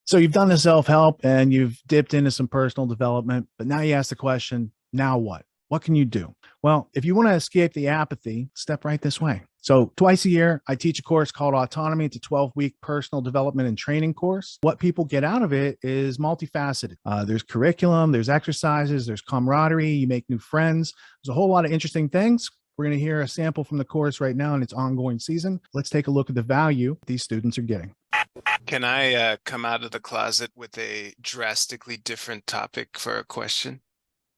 So you've done the self-help and you've dipped into some personal development, but now you ask the question, now what? What can you do? Well, if you want to escape the apathy, step right this way. So twice a year, I teach a course called Autonomy. It's a 12-week personal development and training course. What people get out of it is multifaceted. There's curriculum, there's exercises, there's camaraderie, you make new friends. There's a whole lot of interesting things. We're going to hear a sample from the course right now in its ongoing season. Let's take a look at the value these students are getting. Can I come out of the closet with a drastically different topic for a question?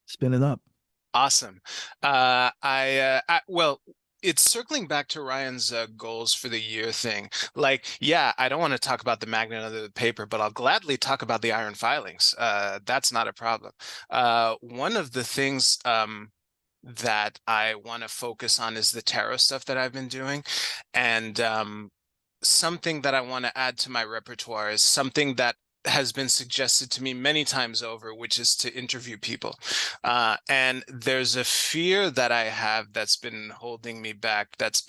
Spin it up. Awesome. Well, it's circling back to Ryan's goals for the year thing. Like, yeah, I don't want to talk about the magnet under the paper, but I'll gladly talk about the iron filings. That's not a problem. One of the things that I want to focus on is the tarot stuff that I've been doing. And something that I want to add to my repertoire is something that has been suggested to me many times over, which is to interview people. And there's a fear that I have that's been holding me back, that's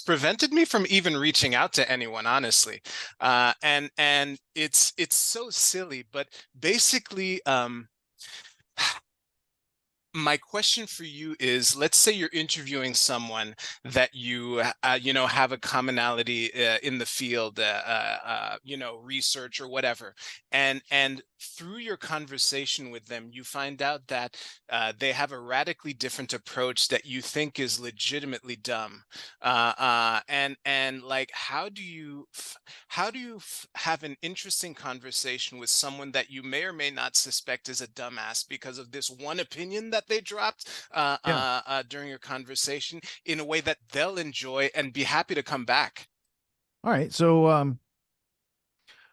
prevented me from even reaching out to anyone, honestly. And it's so silly, but basically, my question for you is, let's say you're interviewing someone that you have a commonality in the field, research or whatever, and through your conversation with them, you find out that they have a radically different approach that you think is legitimately dumb. And like, how do you have an interesting conversation with someone that you may or may not suspect is a dumbass because of this one opinion that they dropped Yeah. during your conversation, in a way that they'll enjoy and be happy to come back? All right. So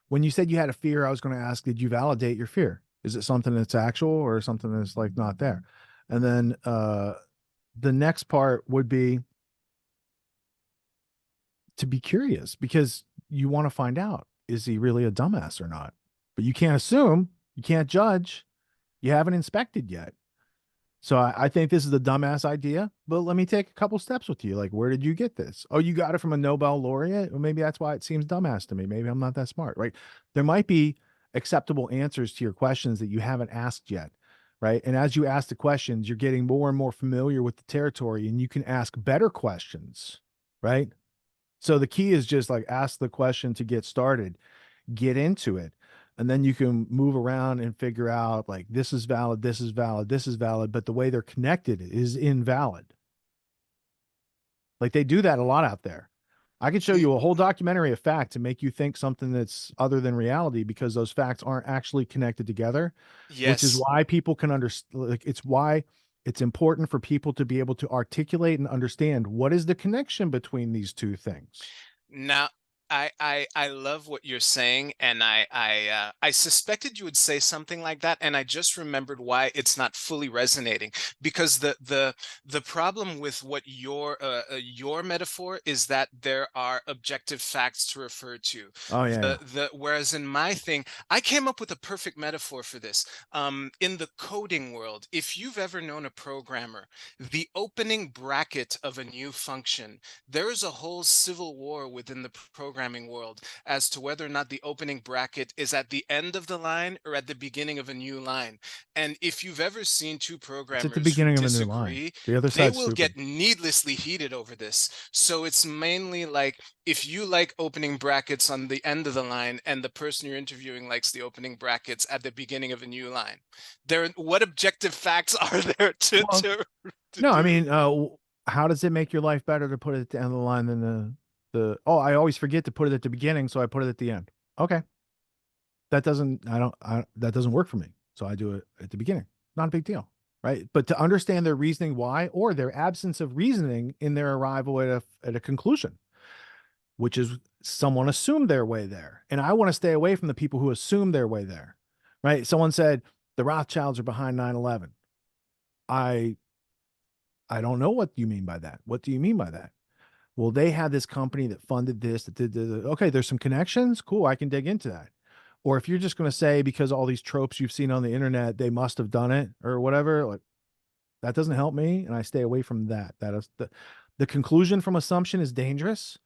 when you said you had a fear, I was going to ask, did you validate your fear? Is it something that's actual or something that's like not there? And then the next part would be to be curious because you want to find out, is he really a dumbass or not? But you can't assume, you can't judge, you haven't inspected yet. So I think this is the dumbass idea, but let me take a couple steps with you. Like, where did you get this? Oh, you got it from a Nobel laureate? Well, maybe that's why it seems dumbass to me. Maybe I'm not that smart, right? There might be acceptable answers to your questions that you haven't asked yet, right? And as you ask the questions, you're getting more and more familiar with the territory and you can ask better questions, right? So the key is just like ask the question to get started, get into it, and then you can move around and figure out like this is valid, this is valid, this is valid, but the way they're connected is invalid. Like they do that a lot out there. I could show Mm, you a whole documentary of fact to make you think something that's other than reality because those facts aren't actually connected together, which is yes. why people can understand. Like it's why it's important for people to be able to articulate and understand what is the connection between these two things. Now, I love what you're saying, and I suspected you would say something like that, and I just remembered why it's not fully resonating. Because the problem with what your metaphor is that there are objective facts to refer to. Oh yeah, yeah. The Whereas in my thing, I came up with a perfect metaphor for this. In the coding world, if you've ever known a programmer, the opening bracket of a new function, there is a whole civil war within the programming world as to whether or not the opening bracket is at the end of the line or at the beginning of a new line. And if you've ever seen two It's at the programmers who beginning of a new line. disagree, The other they side's will stupid. get needlessly heated over this. So it's mainly like, if you like opening brackets on the end of the line and the person you're interviewing likes the opening brackets at the beginning of a new line, what objective facts are there Well, to no, I do? mean, how does it make your life better to put it at the end of the line than the oh, I always forget to put it at the beginning, so I put it at the end. Okay. That doesn't I don't I that doesn't work for me. So I do it at the beginning. Not a big deal. Right. But to understand their reasoning why or their absence of reasoning in their arrival at a conclusion, which is someone assumed their way there. And I want to stay away from the people who assume their way there. Right. Someone said the Rothschilds are behind 9/11. I I don't know what you mean by that. What do you mean by that? Well, they had this company that funded this, that did the, okay, there's some connections. Cool. I can dig into that. Or if you're just going to say, because all these tropes you've seen on the internet, they must have done it or whatever, like that doesn't help me. And I stay away from that. That is the conclusion from assumption is dangerous.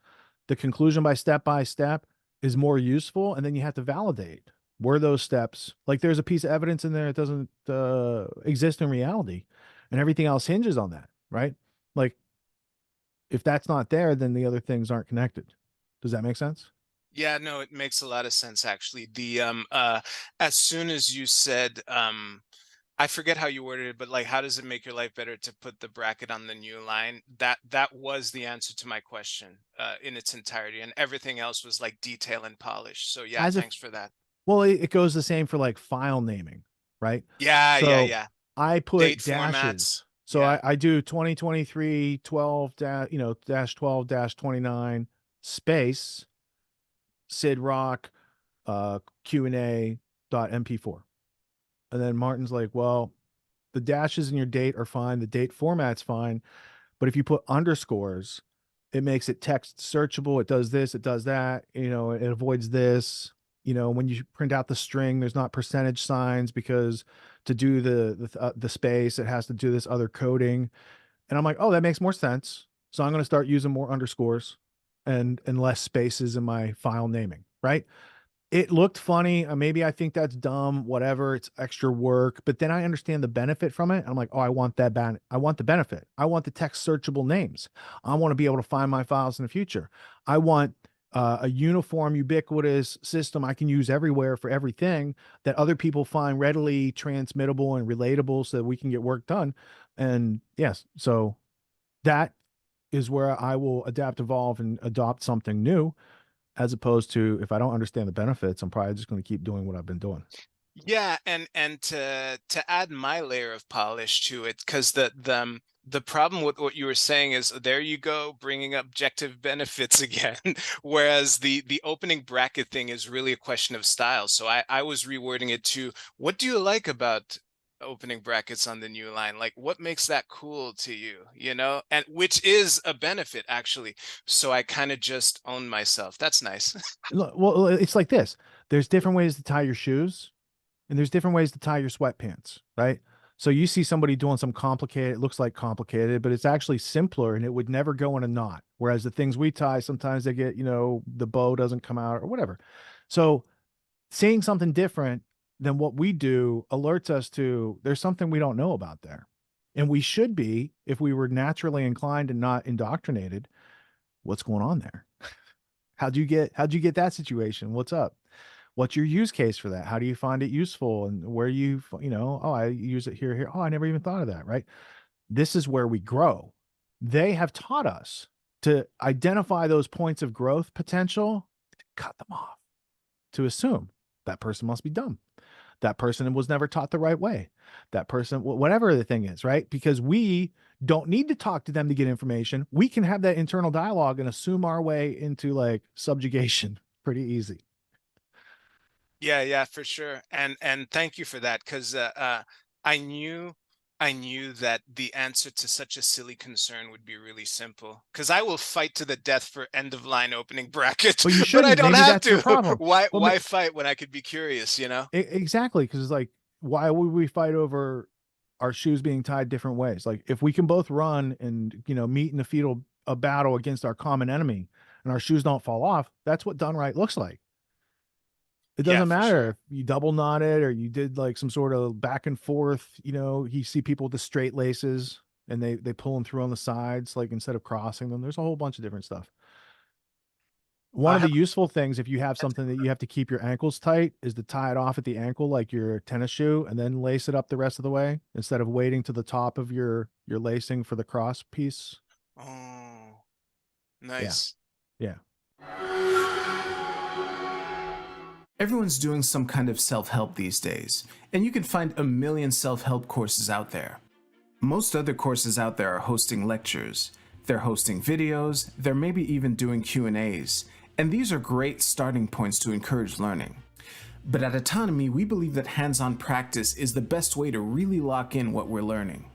The conclusion by step is is more useful, and then you have to validate were those steps, like there's a piece of evidence in there that doesn't exist in reality, and everything else hinges on that, right? Like if that's not there, then the other things aren't connected. Does that make sense? Yeah, no, it makes a lot of sense actually. As soon as you said I forget how you worded it, but like how does it make your life better to put the bracket on the new line? That was the answer to my question in its entirety, and everything else was like detail and polish. So yeah, As if, thanks for that. well, it goes the same for like file naming, right? Yeah, yeah, So yeah. I Date put dashes. formats. So Yeah. I do 2023 12 dash, dash 12 dash 29 space Sid Rock Q&A dot MP4. And then Martin's like, well, the dashes in your date are fine. The date format's fine. But if you put underscores, it makes it text searchable. It does this, it does that, it avoids this. When you print out the string, there's not percentage signs because to do the space, it has to do this other coding. And I'm like, oh, that makes more sense. So I'm going to start using more underscores and less spaces in my file naming, right? It looked funny. Maybe I think that's dumb, whatever. It's extra work. But then I understand the benefit from it. I'm like, oh, I want that I want the benefit. I want the text searchable names. I want to be able to find my files in the future. I want a uniform, ubiquitous system I can use everywhere for everything that other people find readily transmittable and relatable so that we can get work done. And yes, so that is where I will adapt, evolve, and adopt something new, as opposed to if I don't understand the benefits, I'm probably just going to keep doing what I've been doing. Yeah, and to add my layer of polish to it, because the problem with what you were saying is there you go, bringing up objective benefits again. Whereas the opening bracket thing is really a question of style. So I was rewording it to, what do you like about opening brackets on the new line? Like what makes that cool to you, and which is a benefit actually. So I kind of just own myself. That's nice. Well, it's like this. There's different ways to tie your shoes, and there's different ways to tie your sweatpants, right? So you see somebody doing some complicated, it looks like complicated, but it's actually simpler and it would never go in a knot. Whereas the things we tie, sometimes they get, the bow doesn't come out or whatever. So seeing something different than what we do alerts us to there's something we don't know about there. And we should be, if we were naturally inclined and not indoctrinated, what's going on there? How'd you get that situation? What's up? What's your use case for that? How do you find it useful? And where oh, I use it here, here. Oh, I never even thought of that, right? This is where we grow. They have taught us to identify those points of growth potential, cut them off, to assume that person must be dumb. That person was never taught the right way. That person, whatever the thing is, right? Because we don't need to talk to them to get information. We can have that internal dialogue and assume our way into like subjugation pretty easy. Yeah, yeah, for sure. And thank you for that, because I knew I knew that the answer to such a silly concern would be really simple. Because I will fight to the death for end of line opening bracket, But you but I shouldn't. don't Maybe have that's your to. problem. Why Well, why fight when I could be curious, exactly, because it's like, why would we fight over our shoes being tied different ways? Like, if we can both run and meet in a battle against our common enemy, and our shoes don't fall off, that's what done right looks like. It Yeah, doesn't for matter if sure. you double knot it or you did like some sort of back and forth. You see people with the straight laces and they pull them through on the sides, like instead of crossing them. There's a whole bunch of different stuff. One I of the have useful things, if you have something that you have to keep your ankles tight, is to tie it off at the ankle like your tennis shoe and then lace it up the rest of the way instead of waiting to the top of your lacing for the cross piece. Oh, Yeah. nice. Yeah. Everyone's doing some kind of self-help these days, and you can find a million self-help courses out there. Most other courses out there are hosting lectures. They're hosting videos, they're maybe even doing Q&As, and these are great starting points to encourage learning. But at AUTONOMY, we believe that hands-on practice is the best way to really lock in what we're learning.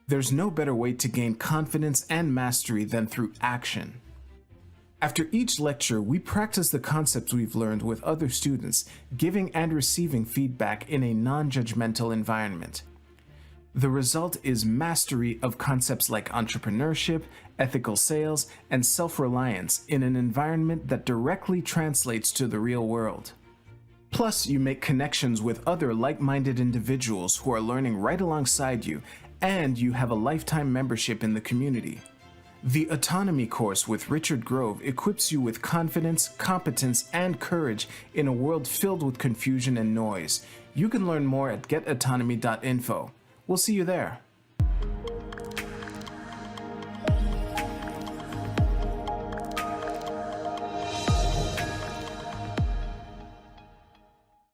There's no better way to gain confidence and mastery than through action. After each lecture, we practice the concepts we've learned with other students, giving and receiving feedback in a non-judgmental environment. The result is mastery of concepts like entrepreneurship, ethical sales, and self-reliance in an environment that directly translates to the real world. Plus, you make connections with other like-minded individuals who are learning right alongside you, and you have a lifetime membership in the community. The Autonomy course with Richard Grove equips you with confidence, competence, and courage in a world filled with confusion and noise. You can learn more at getautonomy.info. We'll see you there.